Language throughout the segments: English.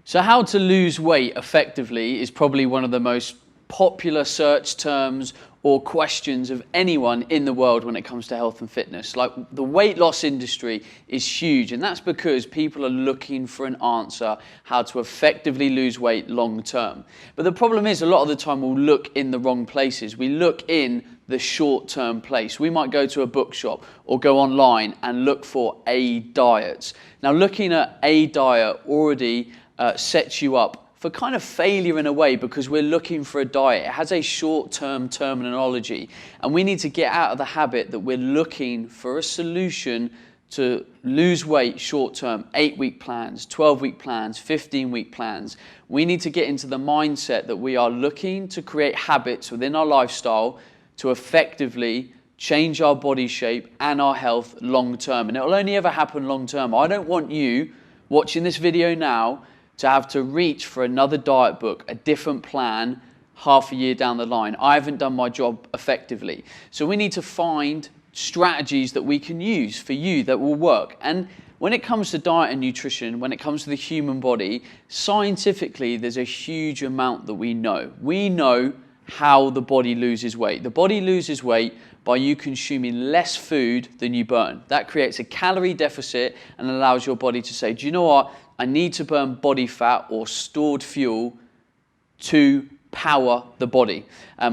So how to lose weight effectively is probably one of the most popular search terms or questions of anyone in the world when it comes to health and fitness. Like, the weight loss industry is huge, and that's because people are looking for an answer how to effectively lose weight long term. But the problem is, a lot of the time we'll look in the wrong places. We look in the short-term place. We might go to a bookshop or go online and look for A diets. Now, looking at A diet already sets you up for kind of failure in a way, because we're looking for a diet. It has a short-term terminology, and we need to get out of the habit that we're looking for a solution to lose weight short-term, 8-week plans, 12-week plans, 15-week plans. We need to get into the mindset that we are looking to create habits within our lifestyle to effectively change our body shape and our health long-term. And it will only ever happen long-term. I don't want you watching this video now to have to reach for another diet book, a different plan, half a year down the line. I haven't done my job effectively. So we need to find strategies that we can use for you that will work. And when it comes to diet and nutrition, when it comes to the human body, scientifically, there's a huge amount that we know. We know how the body loses weight. The body loses weight by you consuming less food than you burn. That creates a calorie deficit and allows your body to say, do you know what? I need to burn body fat or stored fuel to power the body,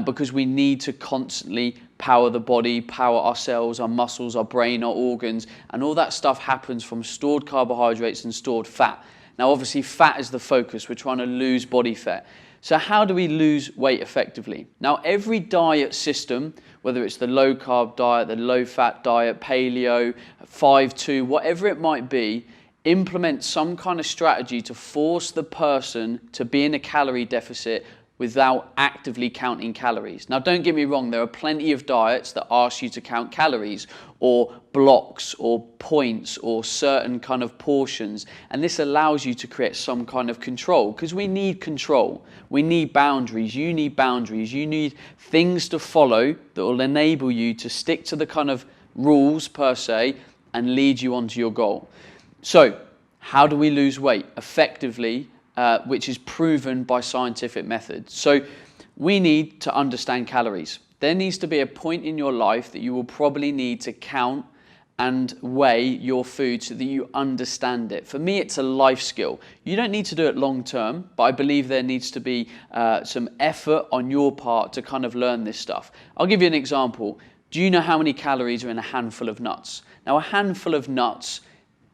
because we need to constantly power the body, power our cells, our muscles, our brain, our organs, and all that stuff happens from stored carbohydrates and stored fat. Now, obviously, fat is the focus. We're trying to lose body fat. So how do we lose weight effectively? Now, every diet system, whether it's the low-carb diet, the low-fat diet, paleo, 5-2, whatever it might be, implement some kind of strategy to force the person to be in a calorie deficit without actively counting calories. Now, don't get me wrong, there are plenty of diets that ask you to count calories or blocks or points or certain kind of portions, and this allows you to create some kind of control, because we need control. We need boundaries. You need boundaries. You need things to follow that will enable you to stick to the kind of rules per se and lead you onto your goal. So, how do we lose weight effectively, which is proven by scientific methods? So, we need to understand calories. There needs to be a point in your life that you will probably need to count and weigh your food so that you understand it. For me, it's a life skill. You don't need to do it long term, but I believe there needs to be some effort on your part to kind of learn this stuff. I'll give you an example. Do you know how many calories are in a handful of nuts? Now, a handful of nuts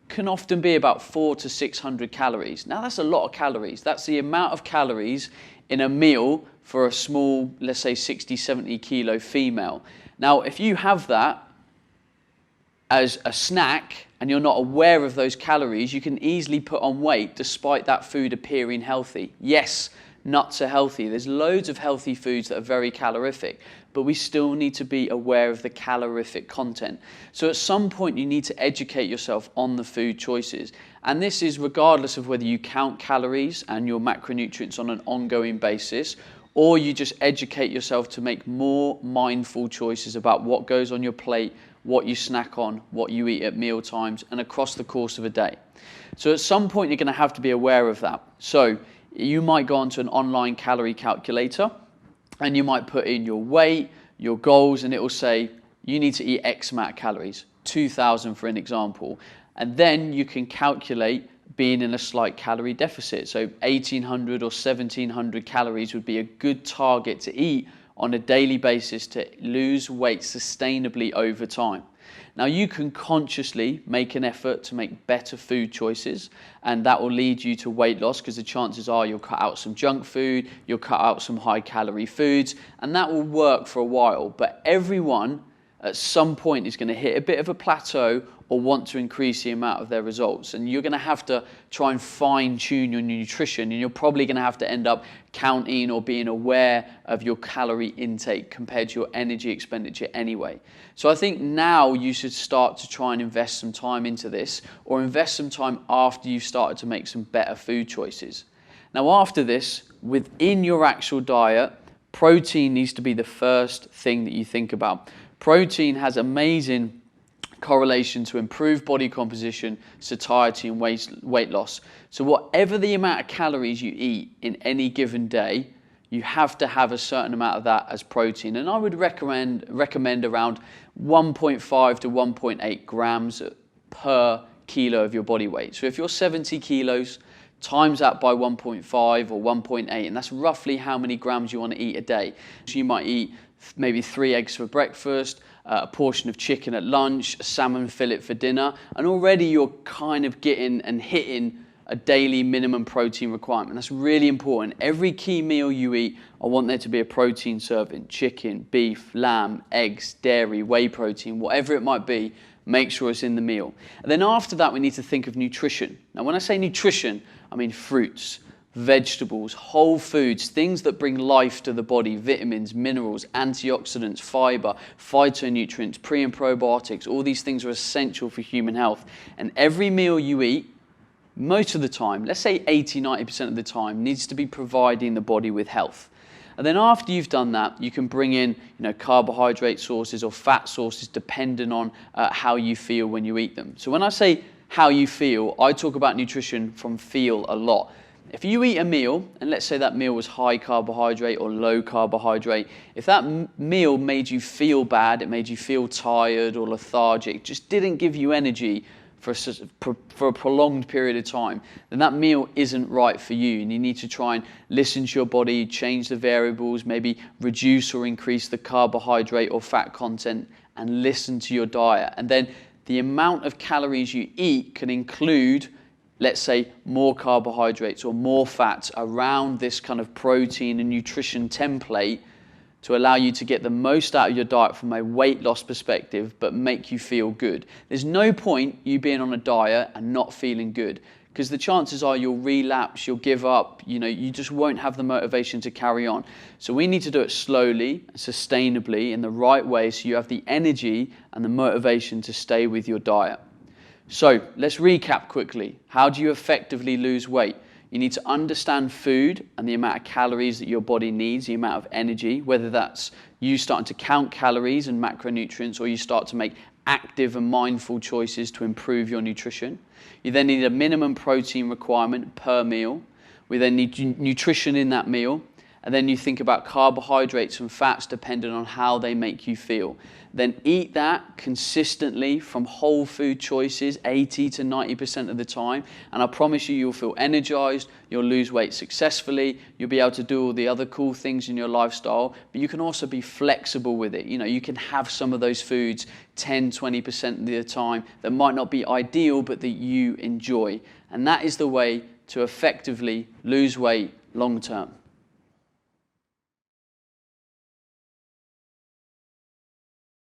can often be about 400 to 600 calories. Now, that's a lot of calories. That's the amount of calories in a meal for a small, let's say 60, 70 kilo female. Now, if you have that as a snack and you're not aware of those calories, you can easily put on weight despite that food appearing healthy. Yes, nuts are healthy. There's loads of healthy foods that are very calorific, but we still need to be aware of the calorific content. So at some point you need to educate yourself on the food choices. And this is regardless of whether you count calories and your macronutrients on an ongoing basis, or you just educate yourself to make more mindful choices about what goes on your plate, what you snack on, what you eat at meal times, and across the course of a day. So at some point you're going to have to be aware of that. So you might go onto an online calorie calculator and you might put in your weight, your goals, and it will say you need to eat X amount of calories, 2,000 for an example. And then you can calculate being in a slight calorie deficit. So 1,800 or 1,700 calories would be a good target to eat on a daily basis to lose weight sustainably over time. Now, you can consciously make an effort to make better food choices, and that will lead you to weight loss, because the chances are you'll cut out some junk food, you'll cut out some high calorie foods, and that will work for a while. But everyone at some point is going to hit a bit of a plateau or want to increase the amount of their results. And you're going to have to try and fine tune your nutrition, and you're probably going to have to end up counting or being aware of your calorie intake compared to your energy expenditure anyway. So I think now you should start to try and invest some time into this, or invest some time after you've started to make some better food choices. Now, after this, within your actual diet, protein needs to be the first thing that you think about. Protein has amazing correlation to improved body composition, satiety, and weight loss. So whatever the amount of calories you eat in any given day, you have to have a certain amount of that as protein. And I would recommend around 1.5 to 1.8 grams per kilo of your body weight. So if you're 70 kilos, times that by 1.5 or 1.8, and that's roughly how many grams you want to eat a day. So you might eat maybe 3 eggs for breakfast, a portion of chicken at lunch, a salmon fillet for dinner, and already you're kind of getting and hitting a daily minimum protein requirement. That's really important. Every key meal you eat, I want there to be a protein serving: chicken, beef, lamb, eggs, dairy, whey protein, whatever it might be, make sure it's in the meal. And then after that, we need to think of nutrition. Now, when I say nutrition, I mean fruits, vegetables, whole foods, things that bring life to the body: vitamins, minerals, antioxidants, fiber, phytonutrients, pre and probiotics. All these things are essential for human health. And every meal you eat, most of the time, let's say 80-90% of the time, needs to be providing the body with health. And then after you've done that, you can bring in carbohydrate sources or fat sources depending on how you feel when you eat them. So when I say how you feel, I talk about nutrition from feel a lot. If you eat a meal, and let's say that meal was high carbohydrate or low carbohydrate, if that meal made you feel bad, it made you feel tired or lethargic, just didn't give you energy for a prolonged period of time, then that meal isn't right for you, and you need to try and listen to your body, change the variables, maybe reduce or increase the carbohydrate or fat content, and listen to your diet. And then the amount of calories you eat can include, let's say, more carbohydrates or more fats around this kind of protein and nutrition template to allow you to get the most out of your diet from a weight loss perspective, but make you feel good. There's no point you being on a diet and not feeling good, because the chances are you'll relapse, you'll give up, you just won't have the motivation to carry on. So we need to do it slowly, sustainably, in the right way, so you have the energy and the motivation to stay with your diet. So let's recap quickly. How do you effectively lose weight? You need to understand food and the amount of calories that your body needs, the amount of energy, whether that's you starting to count calories and macronutrients, or you start to make active and mindful choices to improve your nutrition. You then need a minimum protein requirement per meal. We then need nutrition in that meal. And then you think about carbohydrates and fats depending on how they make you feel. Then eat that consistently from whole food choices 80 to 90% of the time. And I promise you, you'll feel energized, you'll lose weight successfully, you'll be able to do all the other cool things in your lifestyle, but you can also be flexible with it. You can have some of those foods 10, 20% of the time that might not be ideal, but that you enjoy. And that is the way to effectively lose weight long term.